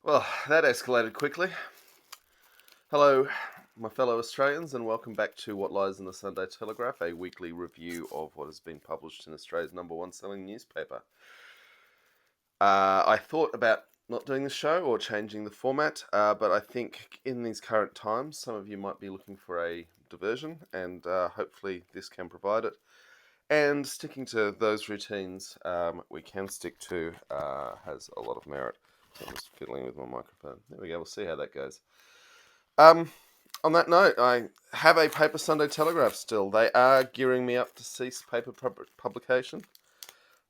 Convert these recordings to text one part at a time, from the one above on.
Well, that escalated quickly. Hello, my fellow Australians, and welcome back to What Lies in the Sunday Telegraph, a weekly review of what has been published in Australia's #1 selling newspaper. I thought about not doing the show or changing the format, but I think in these current times, some of you might be looking for a diversion, and hopefully this can provide it. And sticking to those routines we can stick to has a lot of merit. So I'm just fiddling with my microphone. There we go. We'll see how that goes. On that note, I have a paper Sunday Telegraph still. They are gearing me up to cease paper publication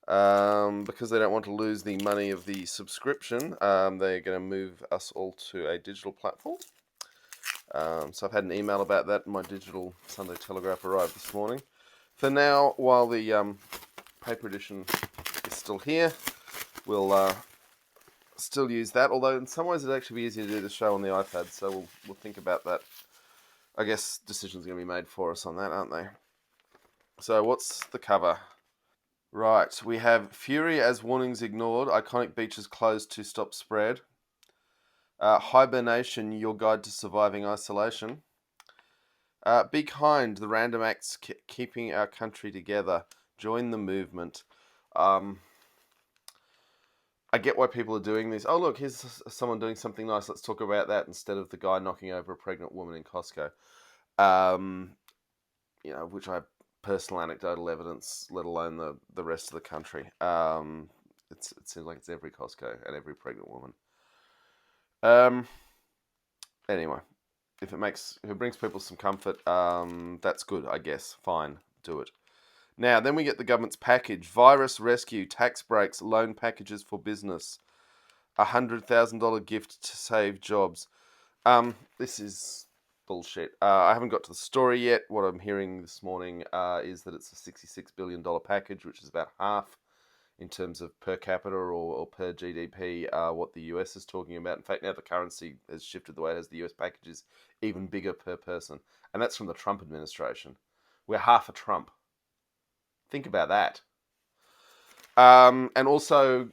because they don't want to lose the money of the subscription. They're going to move us all to a digital platform. So I've had an email about that. My digital Sunday Telegraph arrived this morning. For now, while the paper edition is still here, we'll still use that. Although in some ways it'd actually be easier to do the show on the iPad. So we'll think about that. I guess decisions are going to be made for us on that, aren't they? So what's the cover? Right, we have Fury as warnings ignored. Iconic beaches closed to stop spread. Hibernation, your guide to surviving isolation. Be kind, the random acts keeping our country together. Join the movement. I get why people are doing this. Oh, look, here's someone doing something nice. Let's talk about that instead of the guy knocking over a pregnant woman in Costco. Which I have personal anecdotal evidence, let alone the rest of the country. It seems like it's every Costco and every pregnant woman. Anyway, if it brings people some comfort, that's good, I guess. Fine, do it. Now, then we get the government's package: virus rescue, tax breaks, loan packages for business, $100,000 gift to save jobs. This is bullshit. I haven't got to the story yet. What I'm hearing this morning is that it's a $66 billion package, which is about half in terms of per capita or per GDP what the US is talking about. In fact, now the currency has shifted the way it has. The US package is even bigger per person. And that's from the Trump administration. We're half a Trump. Think about that. And also,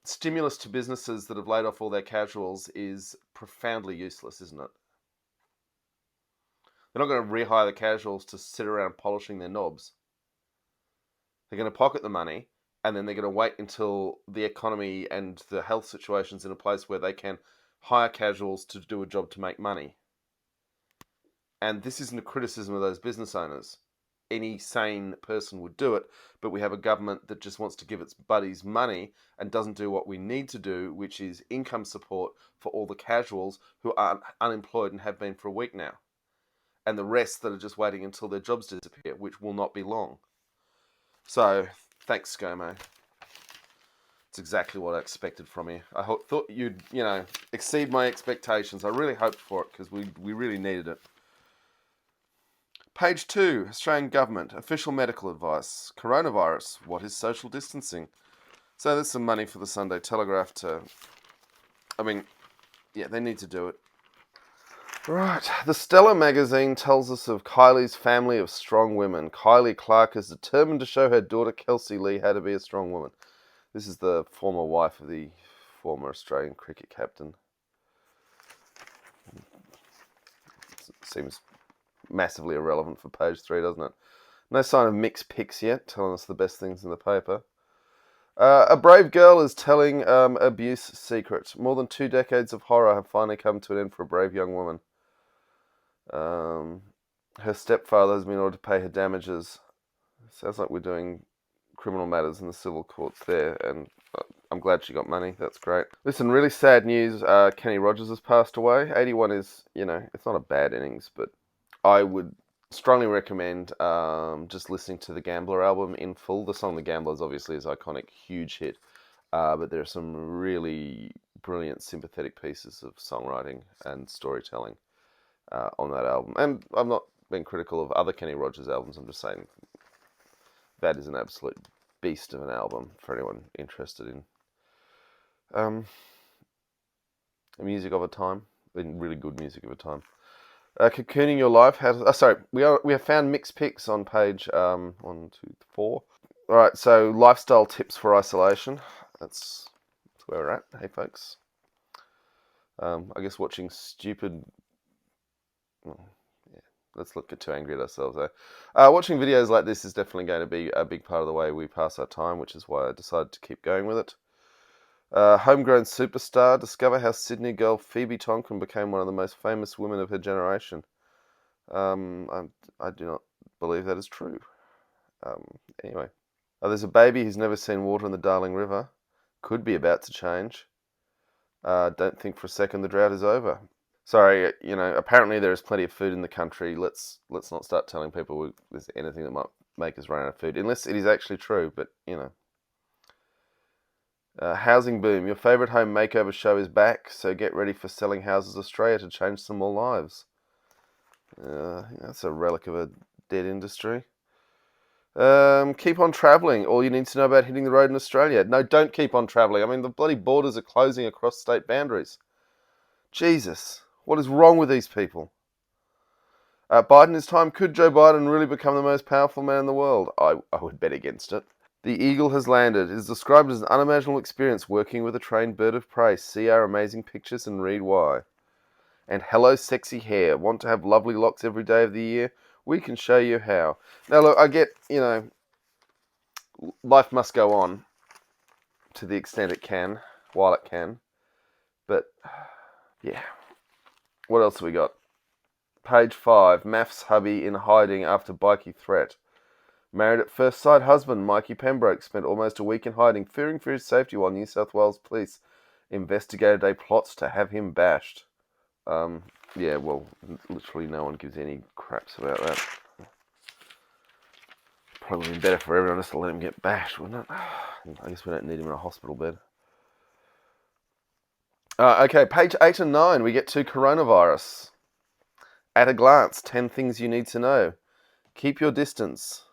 stimulus to businesses that have laid off all their casuals is profoundly useless, isn't it? They're not going to rehire the casuals to sit around polishing their knobs. They're going to pocket the money, and then they're going to wait until the economy and the health situation's in a place where they can hire casuals to do a job to make money. And this isn't a criticism of those business owners. Any sane person would do it, but we have a government that just wants to give its buddies money and doesn't do what we need to do, which is income support for all the casuals who are unemployed and have been for a week now. And the rest that are just waiting until their jobs disappear, which will not be long. So, thanks, ScoMo. It's exactly what I expected from you. I thought you'd, exceed my expectations. I really hoped for it because we really needed it. Page 2, Australian Government, official medical advice. Coronavirus, what is social distancing? So there's some money for the Sunday Telegraph they need to do it. Right, the Stella magazine tells us of Kylie's family of strong women. Kylie Clark is determined to show her daughter Kelsey Lee how to be a strong woman. This is the former wife of the former Australian cricket captain. Seems massively irrelevant for page 3, doesn't it? No sign of mixed pics yet, telling us the best things in the paper. A brave girl is telling abuse secret. More than 2 decades of horror have finally come to an end for a brave young woman. Her stepfather has been ordered to pay her damages. Sounds like we're doing criminal matters in the civil courts there, and I'm glad she got money. That's great. Listen, really sad news. Kenny Rogers has passed away. 81 is, it's not a bad innings, but I would strongly recommend just listening to the Gambler album in full. The song The Gambler is obviously his iconic, huge hit, but there are some really brilliant, sympathetic pieces of songwriting and storytelling on that album. And I'm not being critical of other Kenny Rogers albums. I'm just saying that is an absolute beast of an album for anyone interested in music of a time, in really good music of a time. Cocooning your life. We have found mixed pics on page 1, 2, 4. All right, so lifestyle tips for isolation. That's where we're at. Hey, folks. I guess watching stupid. Well, yeah, let's not get too angry at ourselves, though. Watching videos like this is definitely going to be a big part of the way we pass our time, which is why I decided to keep going with it. Homegrown superstar, discover how Sydney girl Phoebe Tonkin became one of the most famous women of her generation. I do not believe that is true. Anyway, there's a baby who's never seen water in the Darling River. Could be about to change. Don't think for a second the drought is over. Sorry, apparently there is plenty of food in the country. Let's not start telling people there's anything that might make us run out of food, unless it is actually true. But housing boom. Your favourite home makeover show is back, so get ready for Selling Houses Australia to change some more lives. That's a relic of a dead industry. Keep on travelling. All you need to know about hitting the road in Australia. No, don't keep on travelling. I mean, the bloody borders are closing across state boundaries. Jesus, what is wrong with these people? Biden this time. Could Joe Biden really become the most powerful man in the world? I would bet against it. The eagle has landed. It is described as an unimaginable experience working with a trained bird of prey. See our amazing pictures and read why. And hello, sexy hair. Want to have lovely locks every day of the year? We can show you how. Now, look, I get, life must go on to the extent it can, while it can. But, yeah. What else have we got? Page 5. Maths hubby in hiding after bikie threat. Married at first sight husband Mikey Pembroke spent almost a week in hiding, fearing for his safety while New South Wales police investigated a plot to have him bashed. Yeah, well, literally no one gives any craps about that. Probably would be better for everyone just to let him get bashed, wouldn't it? I guess we don't need him in a hospital bed. Okay, page 8 and 9, we get to coronavirus. At a glance, 10 things you need to know. Keep your distance.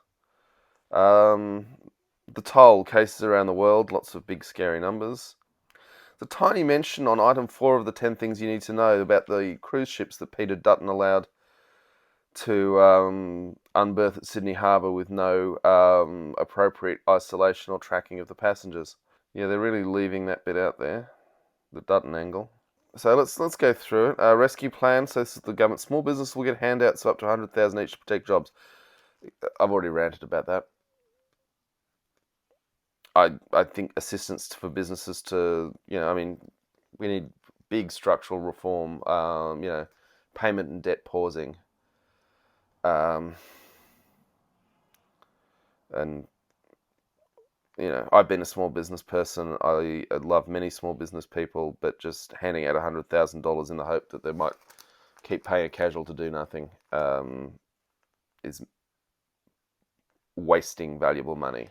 The toll, cases around the world, lots of big scary numbers. The tiny mention on item 4 of the 10 things you need to know about the cruise ships that Peter Dutton allowed to unberth at Sydney Harbour with no appropriate isolation or tracking of the passengers. Yeah, they're really leaving that bit out there, the Dutton angle. So let's go through it. Rescue plan. So this is the government. Small business will get handouts of up to 100,000 each to protect jobs. I've already ranted about that. I think assistance for businesses to, we need big structural reform, payment and debt pausing. And, I've been a small business person. I love many small business people, but just handing out $100,000 in the hope that they might keep paying a casual to do nothing is wasting valuable money.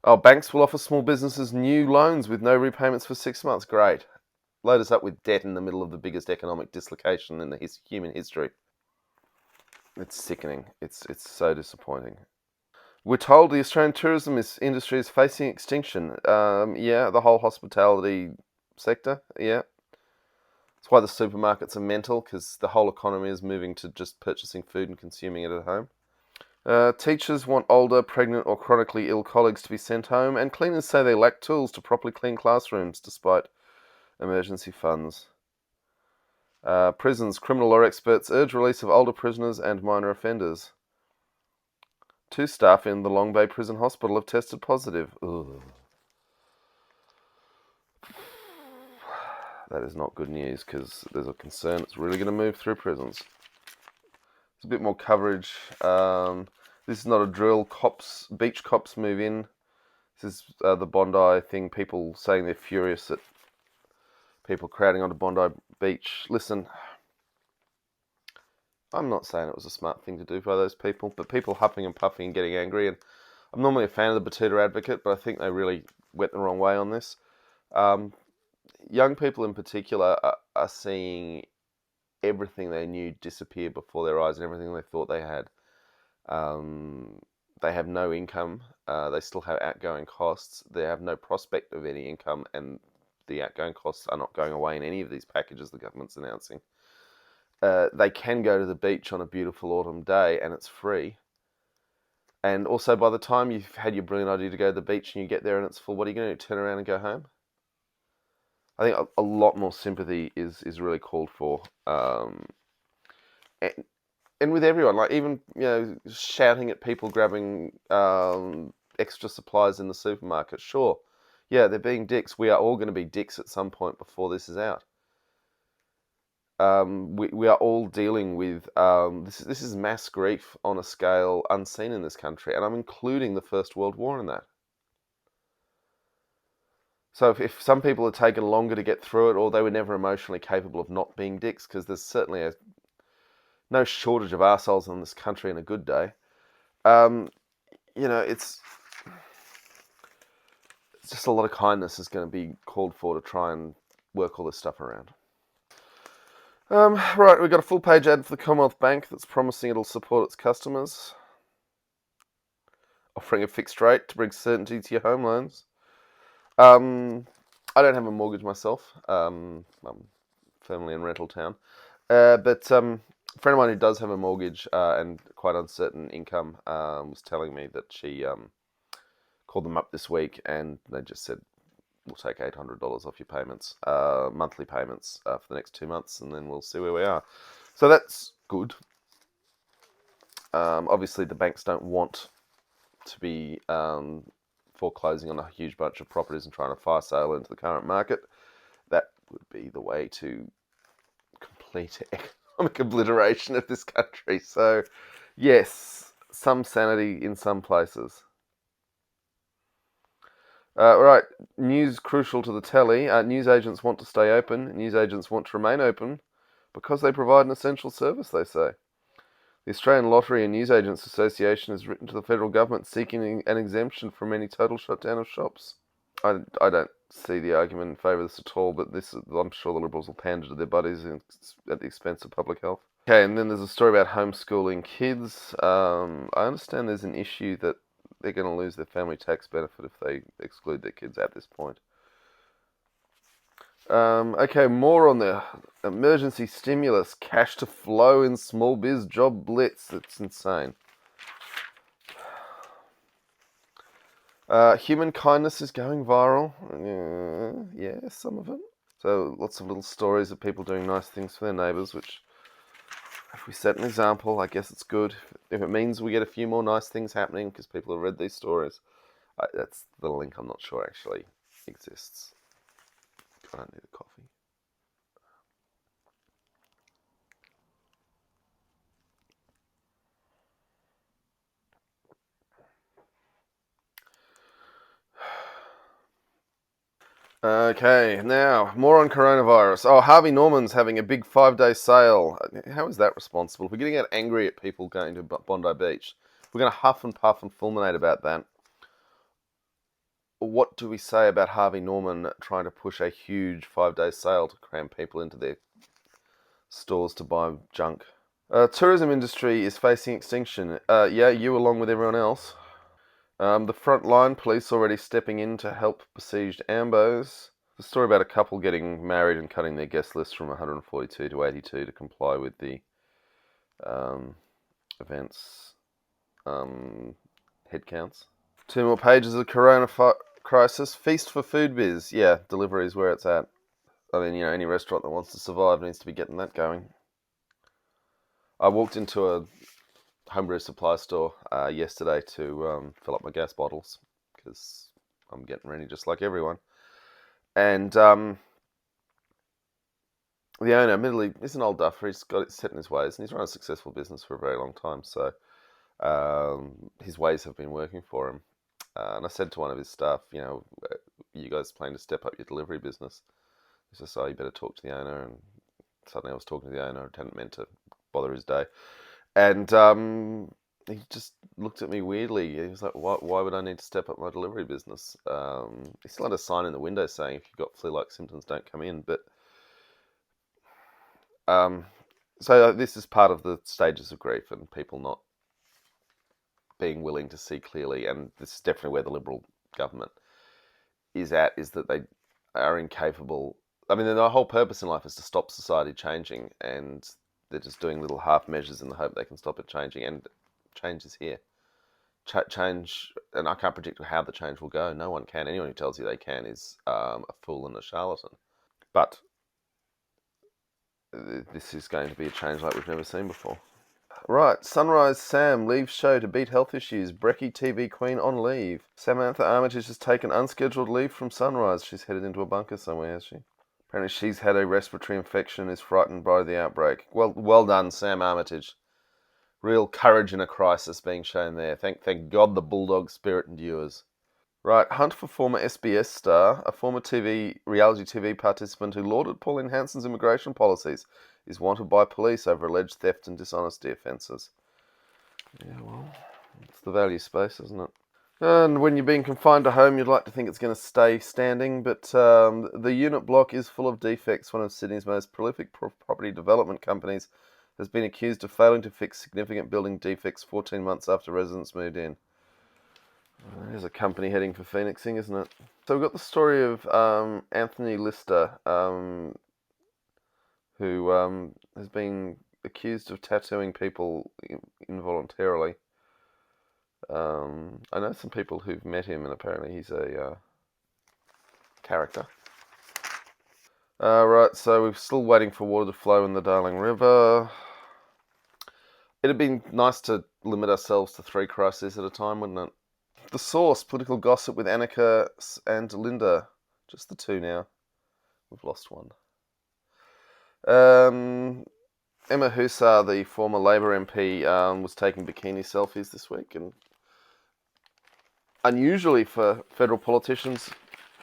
Oh, banks will offer small businesses new loans with no repayments for 6 months. Great. Load us up with debt in the middle of the biggest economic dislocation in the human history. It's sickening. It's so disappointing. We're told the Australian tourism industry is facing extinction. Yeah, the whole hospitality sector. Yeah. That's why the supermarkets are mental, because the whole economy is moving to just purchasing food and consuming it at home. Teachers want older, pregnant, or chronically ill colleagues to be sent home, and cleaners say they lack tools to properly clean classrooms despite emergency funds. Prisons. Criminal law experts urge release of older prisoners and minor offenders. 2 staff in the Long Bay Prison Hospital have tested positive. Ugh. That is not good news, because there's a concern it's really going to move through prisons. There's a bit more coverage. This is not a drill. Beach cops move in. This is the Bondi thing. People saying they're furious at people crowding onto Bondi Beach. Listen, I'm not saying it was a smart thing to do by those people, but people huffing and puffing and getting angry. And I'm normally a fan of the Batuta Advocate, but I think they really went the wrong way on this. Young people in particular are seeing everything they knew disappear before their eyes and everything they thought they had. They have no income. They still have outgoing costs. They have no prospect of any income, and the outgoing costs are not going away in any of these packages the government's announcing. They can go to the beach on a beautiful autumn day, and it's free. And also, by the time you've had your brilliant idea to go to the beach and you get there and it's full, what are you going to do? Turn around and go home? I think a lot more sympathy is really called for, and, and with everyone, like even shouting at people grabbing extra supplies in the supermarket. Sure, yeah, they're being dicks. We are all going to be dicks at some point before this is out. We are all dealing with this is mass grief on a scale unseen in this country, and I'm including the First World War in that. So if some people are taken longer to get through it, or they were never emotionally capable of not being dicks, because there's certainly no shortage of arseholes in this country in a good day. Um, it's just a lot of kindness is going to be called for to try and work all this stuff around. Right, we've got a full page ad for the Commonwealth Bank that's promising it'll support its customers, offering a fixed rate to bring certainty to your home loans. I don't have a mortgage myself. I'm firmly in rental town. But a friend of mine who does have a mortgage and quite uncertain income was telling me that she called them up this week and they just said, we'll take $800 off your payments, monthly payments for the next 2 months, and then we'll see where we are. So that's good. Obviously, the banks don't want to be foreclosing on a huge bunch of properties and trying to fire sale into the current market. That would be the way to complete economic obliteration of this country. So, yes, some sanity in some places. Right, news crucial to the telly. News agents want to stay open. News agents want to remain open because they provide an essential service, they say. The Australian Lottery and Newsagents Association has written to the federal government seeking an exemption from any total shutdown of shops. I don't see the argument in favour of this at all, but I'm sure the Liberals will pander to their buddies at the expense of public health. Okay, and then there's a story about homeschooling kids. I understand there's an issue that they're going to lose their family tax benefit if they exclude their kids at this point. Okay, more on the emergency stimulus, cash to flow in small biz job blitz. It's insane. Human kindness is going viral. Yeah, some of it. So lots of little stories of people doing nice things for their neighbours, which, if we set an example, I guess it's good. If it means we get a few more nice things happening because people have read these stories, that's the link I'm not sure actually exists. I don't need a coffee. Okay, now more on coronavirus. Oh, Harvey Norman's having a big 5-day sale. How is that responsible? If we're getting angry at people going to Bondi Beach, we're going to huff and puff and fulminate about that. What do we say about Harvey Norman trying to push a huge 5-day sale to cram people into their stores to buy junk? Tourism industry is facing extinction. Yeah, you along with everyone else. The frontline police already stepping in to help besieged ambos. The story about a couple getting married and cutting their guest list from 142 to 82 to comply with the events head counts. 2 more pages of corona crisis. Feast for food biz. Yeah, delivery is where it's at. I mean, any restaurant that wants to survive needs to be getting that going. I walked into a homebrew supply store yesterday to fill up my gas bottles because I'm getting ready just like everyone. And the owner, admittedly, is an old duffer. He's got it set in his ways, and he's run a successful business for a very long time. So his ways have been working for him. And I said to one of his staff, you guys planning to step up your delivery business? He says, oh, you better talk to the owner. And suddenly I was talking to the owner. I hadn't meant to bother his day. And he just looked at me weirdly. He was like, why would I need to step up my delivery business? He still had a sign in the window saying, if you've got flu-like symptoms, don't come in. But so this is part of the stages of grief and people not being willing to see clearly. And this is definitely where the Liberal government is at, is that they are incapable. I mean, the whole purpose in life is to stop society changing, and they're just doing little half measures in the hope they can stop it changing. And change is here. Change, and I can't predict how the change will go. No one can. Anyone who tells you they can is a fool and a charlatan. But this is going to be a change like we've never seen before. Right, Sunrise Sam leaves show to beat health issues. Brekkie TV queen on leave. Samantha Armitage has taken unscheduled leave from Sunrise. She's headed into a bunker somewhere, has she? Apparently she's had a respiratory infection and is frightened by the outbreak. Well done, Sam Armitage. Real courage in a crisis being shown there. Thank God the bulldog spirit endures. Right, hunt for former SBS star, a former reality TV participant who lauded Pauline Hanson's immigration policies, is wanted by police over alleged theft and dishonesty offences. Yeah, well, it's the value space, isn't it? And when you're being confined to home, you'd like to think it's going to stay standing, but the unit block is full of defects. One of Sydney's most prolific property development companies has been accused of failing to fix significant building defects 14 months after residents moved in. There's a company heading for phoenixing, isn't it? So we've got the story of Anthony Lister, who has been accused of tattooing people involuntarily. I know some people who've met him, and apparently he's a character. Right, so we're still waiting for water to flow in the Darling River. It'd been nice to limit ourselves to 3 crises at a time, wouldn't it? The Source, political gossip with Annika and Linda. Just the 2 now. We've lost one. Emma Husar, the former Labor MP, was taking bikini selfies this week, and unusually for federal politicians,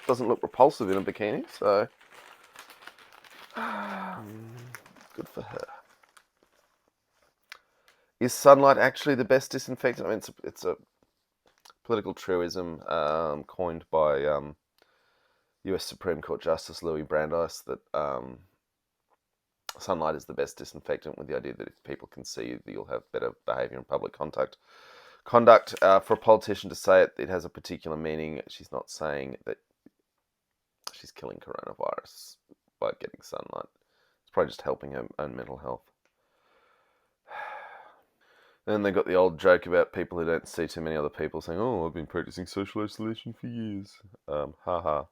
doesn't look repulsive in a bikini, so good for her. Is sunlight actually the best disinfectant? I mean, it's a political truism coined by US Supreme Court Justice Louis Brandeis that sunlight is the best disinfectant, with the idea that if people can see you, you'll have better behaviour in public conduct. For a politician to say it, it has a particular meaning. She's not saying that she's killing coronavirus by getting sunlight. It's probably just helping her own mental health. Then they got the old joke about people who don't see too many other people saying, "Oh, I've been practicing social isolation for years." Ha.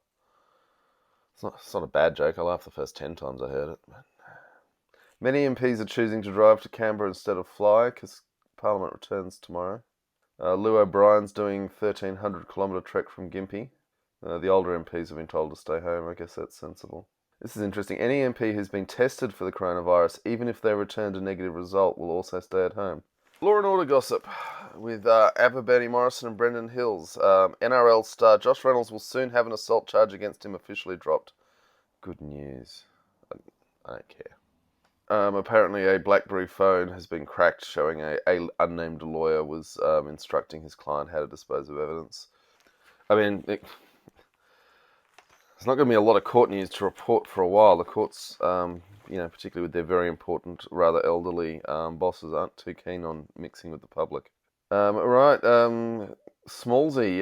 It's not a bad joke. I laughed the first 10 times I heard it. Many MPs are choosing to drive to Canberra instead of fly because Parliament returns tomorrow. Lou O'Brien's doing 1,300-kilometre trek from Gympie. The older MPs have been told to stay home. I guess that's sensible. This is interesting. Any MP who's been tested for the coronavirus, even if they returned a negative result, will also stay at home. Law and Order gossip with Ava Bernie Morrison and Brendan Hills. NRL star Josh Reynolds will soon have an assault charge against him officially dropped. Good news. I don't care. Apparently a BlackBerry phone has been cracked, showing a unnamed lawyer was instructing his client how to dispose of evidence. I mean, there's not going to be a lot of court news to report for a while. The courts, particularly with their very important, rather elderly bosses, aren't too keen on mixing with the public. Smallsy,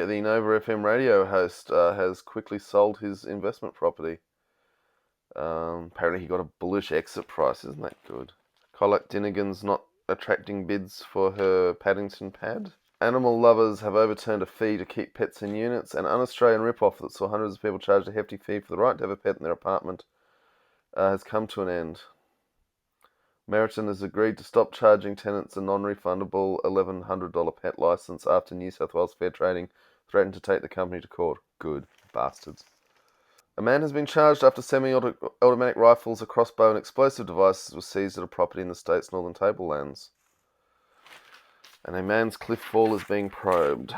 the Nova FM radio host, has quickly sold his investment property. Apparently he got a bullish exit price. Isn't that good? Colette Dinnigan's not attracting bids for her Paddington pad. Animal lovers have overturned a fee to keep pets in units. An un-Australian rip-off that saw hundreds of people charged a hefty fee for the right to have a pet in their apartment has come to an end. Meriton has agreed to stop charging tenants a non-refundable $1,100 pet licence after New South Wales Fair Trading threatened to take the company to court. Good bastards. A man has been charged after semi-automatic rifles, a crossbow and explosive devices were seized at a property in the state's northern tablelands. And a man's cliff fall is being probed.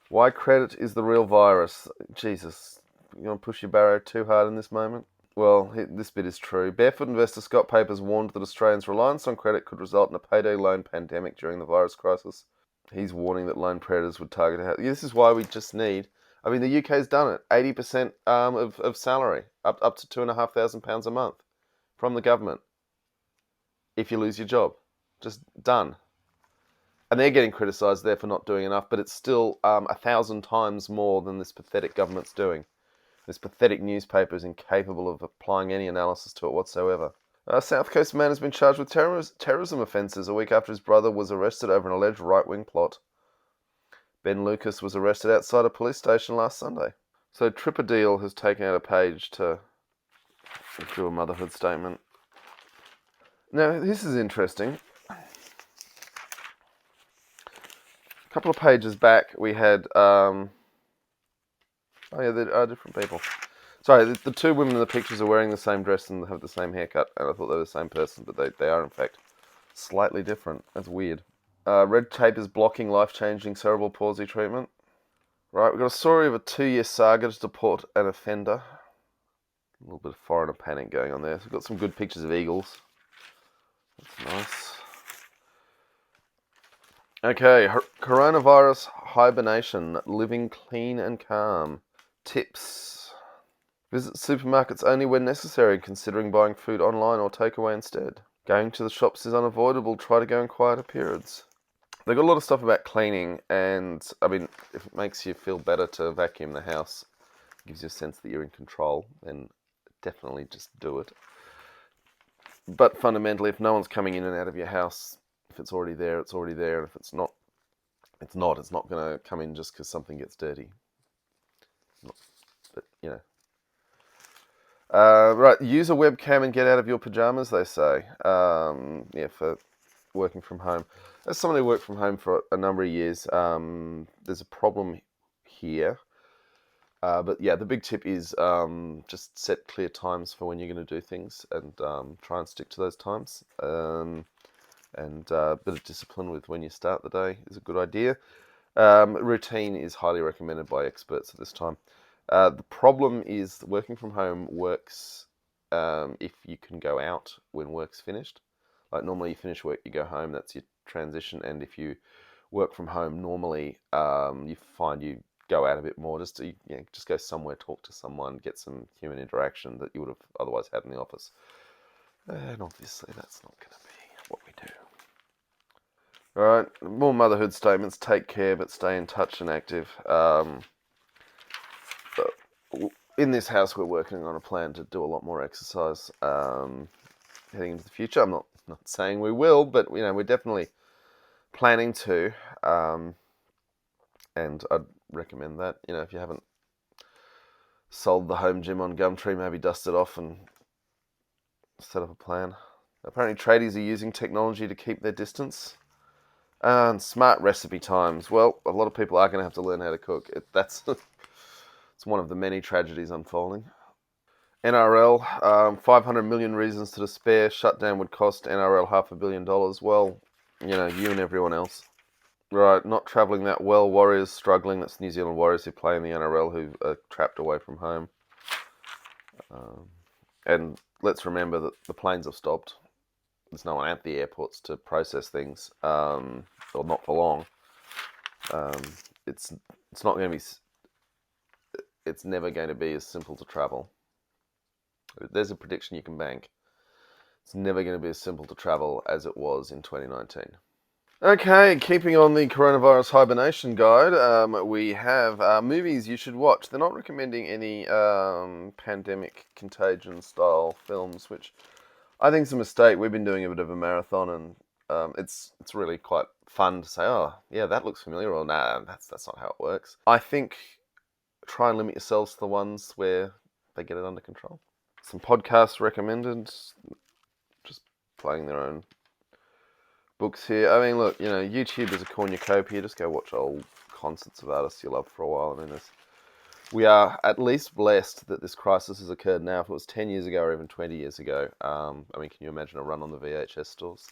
Why credit is the real virus? Jesus, you want to push your barrow too hard in this moment? Well, this bit is true. Barefoot investor Scott Papers warned that Australians' reliance on credit could result in a payday loan pandemic during the virus crisis. He's warning that loan predators would target a house. This is why we just need... I mean, the UK's done it. 80% of salary, up to £2,500 a month from the government if you lose your job. Just done. And they're getting criticised there for not doing enough, but it's still 1,000 times more than this pathetic government's doing. This pathetic newspaper is incapable of applying any analysis to it whatsoever. South Coast man has been charged with terrorism offences a week after his brother was arrested over an alleged right-wing plot. Ben Lucas was arrested outside a police station last Sunday. So Tripadil has taken out a page to Let's do a motherhood statement. Now, this is interesting. A couple of pages back, we had... oh yeah, there are different people. Sorry, the two women in the pictures are wearing the same dress and have the same haircut, and I thought they were the same person, but they are, in fact, slightly different. That's weird. Red tape is blocking life-changing cerebral palsy treatment. Right, we've got a story of a 2-year saga to deport an offender. A little bit of foreigner panic going on there. So we've got some good pictures of eagles. That's nice. Okay, coronavirus hibernation, living clean and calm. Tips. Visit supermarkets only when necessary, considering buying food online or takeaway instead. Going to the shops is unavoidable. Try to go in quieter periods. They've got a lot of stuff about cleaning, and I mean, if it makes you feel better to vacuum the house, gives you a sense that you're in control, then definitely just do it. But fundamentally, if no one's coming in and out of your house, if it's already there, it's already there. And if it's not, it's not. It's not going to come in just because something gets dirty. But, you know. Right, use a webcam and get out of your pajamas, they say. Yeah, for working from home. As someone who worked from home for a number of years, there's a problem here. But yeah, the big tip is just set clear times for when you're going to do things and try and stick to those times. And a bit of discipline with when you start the day is a good idea. Routine is highly recommended by experts at this time. The problem is that working from home works if you can go out when work's finished. Like normally you finish work, you go home, that's your transition. And if you work from home, normally you find you go out a bit more, just go somewhere, talk to someone, get some human interaction that you would have otherwise had in the office. And obviously that's not going to be what we do. All right, more motherhood statements. Take care, but stay in touch and active. In this house, we're working on a plan to do a lot more exercise heading into the future. I'm not saying we will, but we're definitely planning to. And I'd recommend that. If you haven't sold the home gym on Gumtree, maybe dust it off and set up a plan. Apparently, tradies are using technology to keep their distance. And smart recipe times. Well, a lot of people are going to have to learn how to cook. It's one of the many tragedies unfolding. NRL, 500 million reasons to despair. Shutdown would cost NRL $500 million. Well, you and everyone else. Right, not travelling that well. Warriors struggling. That's New Zealand Warriors who play in the NRL who are trapped away from home. And let's remember that the planes have stopped. There's no one at the airports to process things, or not for long. It's not going to be. It's never going to be as simple to travel. There's a prediction you can bank. It's never going to be as simple to travel as it was in 2019. Okay, keeping on the coronavirus hibernation guide, we have movies you should watch. They're not recommending any pandemic contagion style films, which I think it's a mistake. We've been doing a bit of a marathon, and it's really quite fun to say, oh, yeah, that looks familiar, or nah, that's not how it works. I think try and limit yourselves to the ones where they get it under control. Some podcasts recommended, just playing their own books here. I mean, look, YouTube is a cornucopia. Just go watch old concerts of artists you loved for a while. I mean, we are at least blessed that this crisis has occurred now. If it was 10 years ago or even 20 years ago, I mean, can you imagine a run on the VHS stores?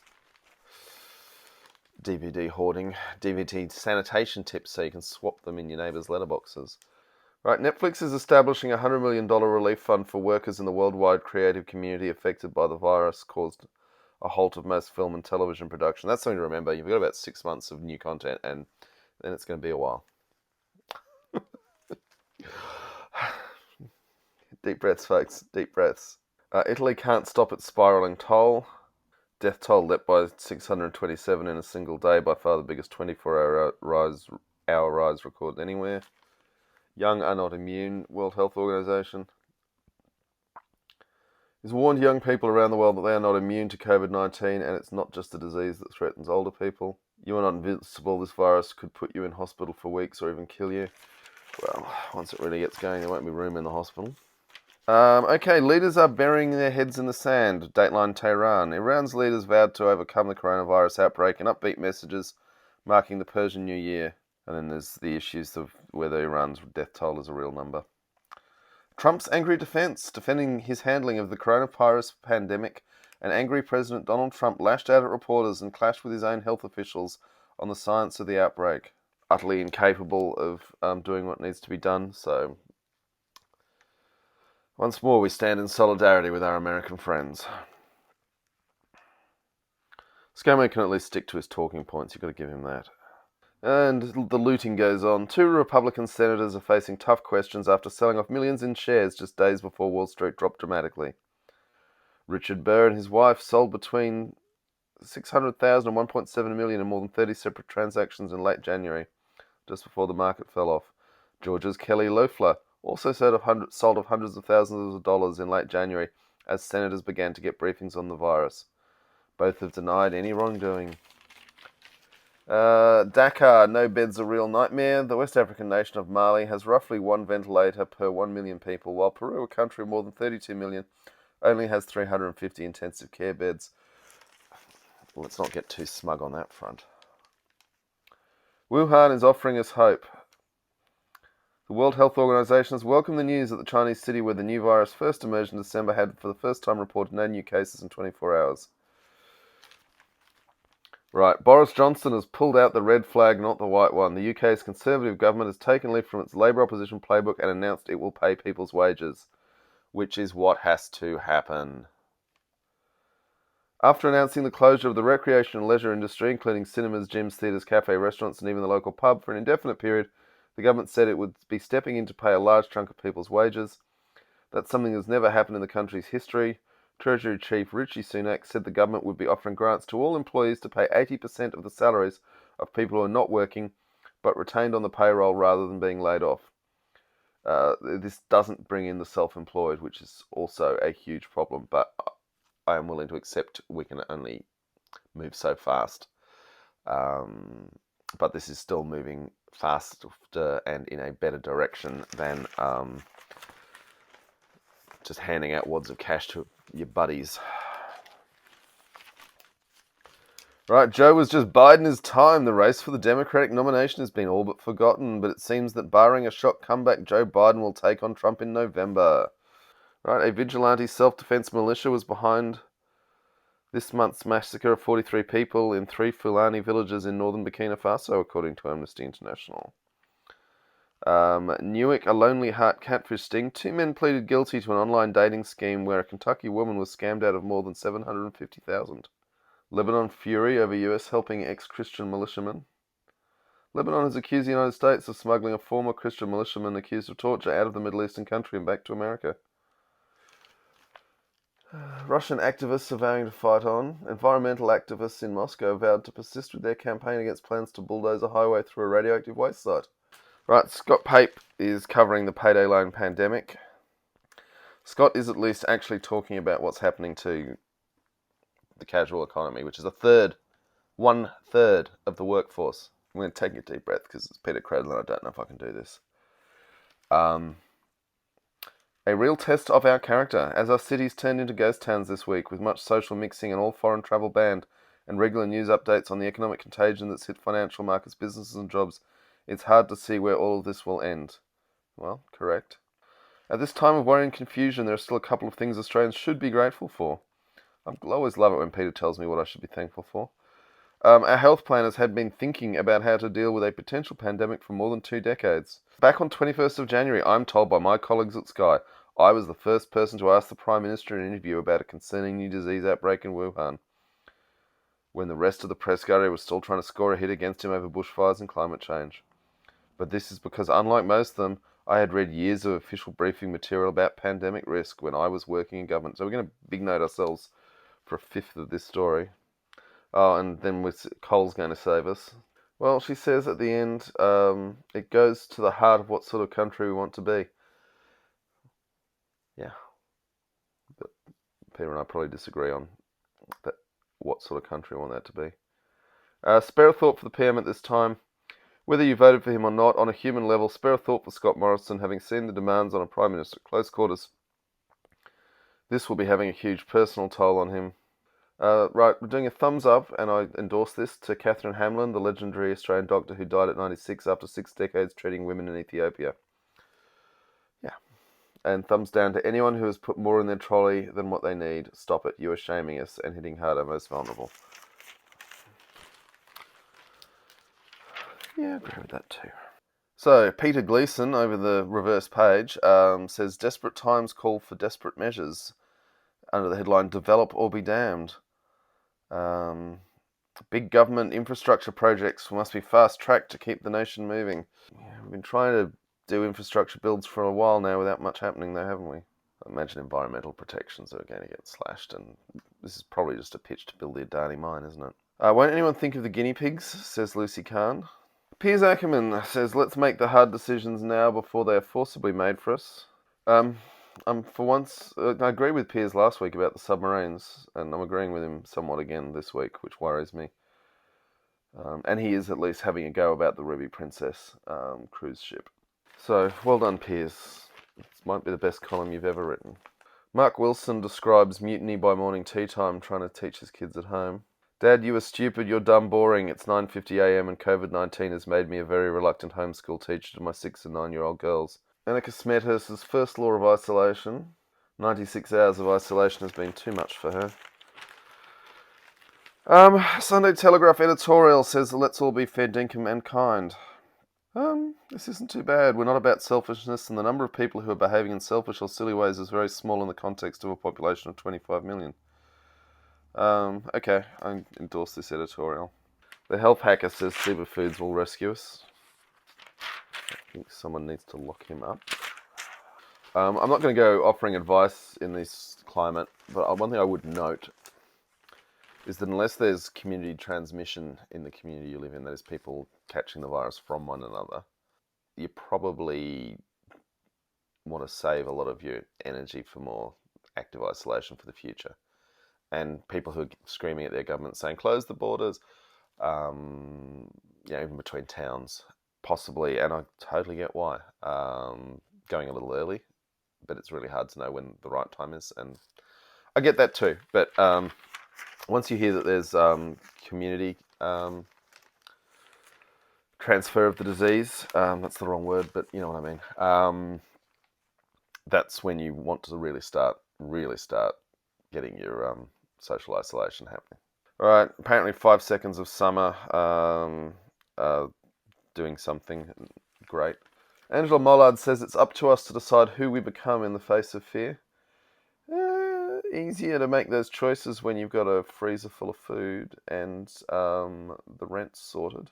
DVD hoarding, DVD sanitation tips so you can swap them in your neighbours' letterboxes. Right, Netflix is establishing a $100 million relief fund for workers in the worldwide creative community affected by the virus, caused a halt of most film and television production. That's something to remember. You've got about 6 months of new content, and then it's going to be a while. Deep breaths, folks. Deep breaths. Italy can't stop its spiralling toll. Death toll leapt by 627 in a single day, by far the biggest 24-hour rise recorded anywhere. Young are not immune. World Health Organization has warned young people around the world that they are not immune to COVID-19, and it's not just a disease that threatens older people. You are not invincible. This virus could put you in hospital for weeks or even kill you. Well, once it really gets going, there won't be room in the hospital. Okay, leaders are burying their heads in the sand. Dateline Tehran. Iran's leaders vowed to overcome the coronavirus outbreak in upbeat messages marking the Persian New Year. And then there's the issues of whether Iran's death toll is a real number. Trump's angry defense, defending his handling of the coronavirus pandemic. An angry President Donald Trump lashed out at reporters and clashed with his own health officials on the science of the outbreak. Utterly incapable of doing what needs to be done, so once more we stand in solidarity with our American friends. ScoMo can at least stick to his talking points, you've got to give him that. And the looting goes on. Two Republican senators are facing tough questions after selling off millions in shares just days before Wall Street dropped dramatically. Richard Burr and his wife sold between $600,000 and $1.7 million in more than 30 separate transactions in late January, just before the market fell off. Georgia's Kelly Loeffler also sold of hundreds of thousands of dollars in late January as senators began to get briefings on the virus. Both have denied any wrongdoing. Dakar, no bed's a real nightmare. The West African nation of Mali has roughly one ventilator per 1 million people, while Peru, a country of more than 32 million, only has 350 intensive care beds. Let's not get too smug on that front. Wuhan is offering us hope. The World Health Organization has welcomed the news that the Chinese city where the new virus first emerged in December had for the first time reported no new cases in 24 hours. Right, Boris Johnson has pulled out the red flag, not the white one. The UK's Conservative government has taken leaf from its Labour opposition playbook and announced it will pay people's wages, which is what has to happen. After announcing the closure of the recreation and leisure industry, including cinemas, gyms, theatres, cafe, restaurants, and even the local pub for an indefinite period, the government said it would be stepping in to pay a large chunk of people's wages. That's something that's never happened in the country's history. Treasury Chief Rishi Sunak said the government would be offering grants to all employees to pay 80% of the salaries of people who are not working, but retained on the payroll rather than being laid off. This doesn't bring in the self-employed, which is also a huge problem, but I am willing to accept we can only move so fast. But this is still moving faster and in a better direction than just handing out wads of cash to your buddies. Right, Joe was just biding his time. The race for the Democratic nomination has been all but forgotten, but it seems that barring a shock comeback, Joe Biden will take on Trump in November. Right, a vigilante self-defense militia was behind this month's massacre of 43 people in 3 Fulani villages in northern Burkina Faso, according to Amnesty International. Newark, a lonely heart catfish sting. 2 men pleaded guilty to an online dating scheme where a Kentucky woman was scammed out of more than $750,000. Lebanon fury over US helping ex-Christian militiamen. Lebanon has accused the United States of smuggling a former Christian militiaman accused of torture out of the Middle Eastern country and back to America. Russian activists are vowing to fight on. Environmental activists in Moscow vowed to persist with their campaign against plans to bulldoze a highway through a radioactive waste site. Right, Scott Pape is covering the payday loan pandemic. Scott is at least actually talking about what's happening to the casual economy, which is 1/3 of the workforce. I'm going to take a deep breath because it's Peter Cradle and I don't know if I can do this. A real test of our character, as our cities turned into ghost towns this week, with much social mixing and all foreign travel banned, and regular news updates on the economic contagion that's hit financial markets, businesses and jobs. It's hard to see where all of this will end. Well, correct. At this time of worry and confusion, there are still a couple of things Australians should be grateful for. I always love it when Peter tells me what I should be thankful for. Our health planners had been thinking about how to deal with a potential pandemic for more than 2 decades. Back on 21st of January, I'm told by my colleagues at Sky, I was the first person to ask the Prime Minister in an interview about a concerning new disease outbreak in Wuhan, when the rest of the press gallery was still trying to score a hit against him over bushfires and climate change. But this is because, unlike most of them, I had read years of official briefing material about pandemic risk when I was working in government. So we're going to big note ourselves for a fifth of this story. Oh, and then Cole's going to save us. Well, she says at the end, it goes to the heart of what sort of country we want to be. Yeah. But Peter and I probably disagree on that, what sort of country we want that to be. Spare a thought for the PM at this time. Whether you voted for him or not, on a human level, spare a thought for Scott Morrison, having seen the demands on a Prime Minister at close quarters This will be having a huge personal toll on him. Right, we're doing a thumbs up, and I endorse this, to Catherine Hamlin, the legendary Australian doctor who died at 96 after 6 decades treating women in Ethiopia. Yeah. And thumbs down to anyone who has put more in their trolley than what they need. Stop it. You are shaming us and hitting hard our most vulnerable. Yeah, I agree with that too. So, Peter Gleeson, over the reverse page, says, desperate times call for desperate measures, under the headline, Develop or Be Damned. Big government infrastructure projects must be fast-tracked to keep the nation moving. Yeah, we've been trying to do infrastructure builds for a while now without much happening though, haven't we? I imagine environmental protections are going to get slashed, and this is probably just a pitch to build the Adani mine, isn't it? Won't anyone think of the guinea pigs, says Lucy Khan. Piers Ackerman says, let's make the hard decisions now before they are forcibly made for us. For once, I agree with Piers last week about the submarines, and I'm agreeing with him somewhat again this week, which worries me. And he is at least having a go about the Ruby Princess cruise ship. So, well done, Piers. This might be the best column you've ever written. Mark Wilson describes mutiny by morning tea time, trying to teach his kids at home. Dad, you are stupid, you're dumb boring. It's 9:50 a.m. and COVID-19 has made me a very reluctant homeschool teacher to my 6 and 9-year-old girls. Annika Smethurst's first law of isolation. 96 hours of isolation has been too much for her. Sunday Telegraph editorial says, let's all be fair dinkum and kind. This isn't too bad. We're not about selfishness, and the number of people who are behaving in selfish or silly ways is very small in the context of a population of 25 million. Okay, I endorse this editorial. The health hacker says superfoods will rescue us. I think someone needs to lock him up. I'm not going to go offering advice in this climate, but one thing I would note is that unless there's community transmission in the community you live in, that is people catching the virus from one another, you probably want to save a lot of your energy for more active isolation for the future. And people who are screaming at their government saying, close the borders, even between towns, possibly, and I totally get why, going a little early, but it's really hard to know when the right time is, and I get that too. But once you hear that there's community transfer of the disease, that's the wrong word, but you know what I mean, that's when you want to really start getting your social isolation happening. All right, apparently 5 seconds of summer doing something great. Angela Mollard says it's up to us to decide who we become in the face of fear. Easier to make those choices when you've got a freezer full of food and the rent sorted.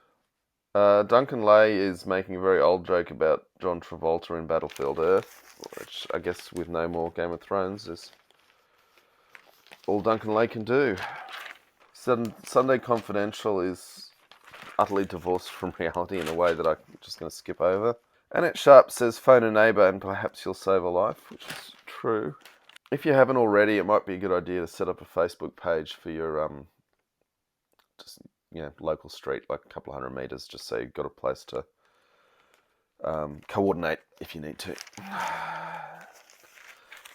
Duncan Lay is making a very old joke about John Travolta in Battlefield Earth, which I guess with no more Game of Thrones is all Duncan Lay can do. Sunday Confidential is utterly divorced from reality in a way that I'm just going to skip over. Annette Sharp says, phone a neighbour and perhaps you'll save a life, which is true. If you haven't already, it might be a good idea to set up a Facebook page for your local street, like a couple of 100 metres, just so you've got a place to coordinate if you need to.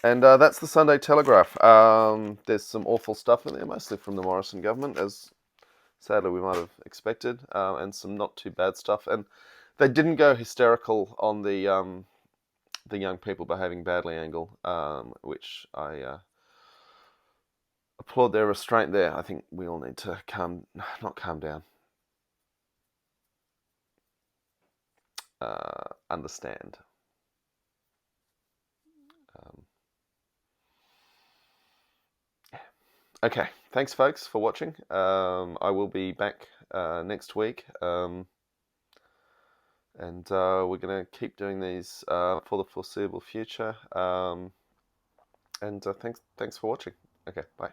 And that's the Sunday Telegraph. There's some awful stuff in there, mostly from the Morrison government, as sadly we might have expected, and some not too bad stuff. And they didn't go hysterical on the young people behaving badly angle, which I applaud their restraint there. I think we all need to not calm down, understand. Okay, thanks folks for watching. I will be back next week, and we're going to keep doing these for the foreseeable future. And thanks for watching. Okay, bye.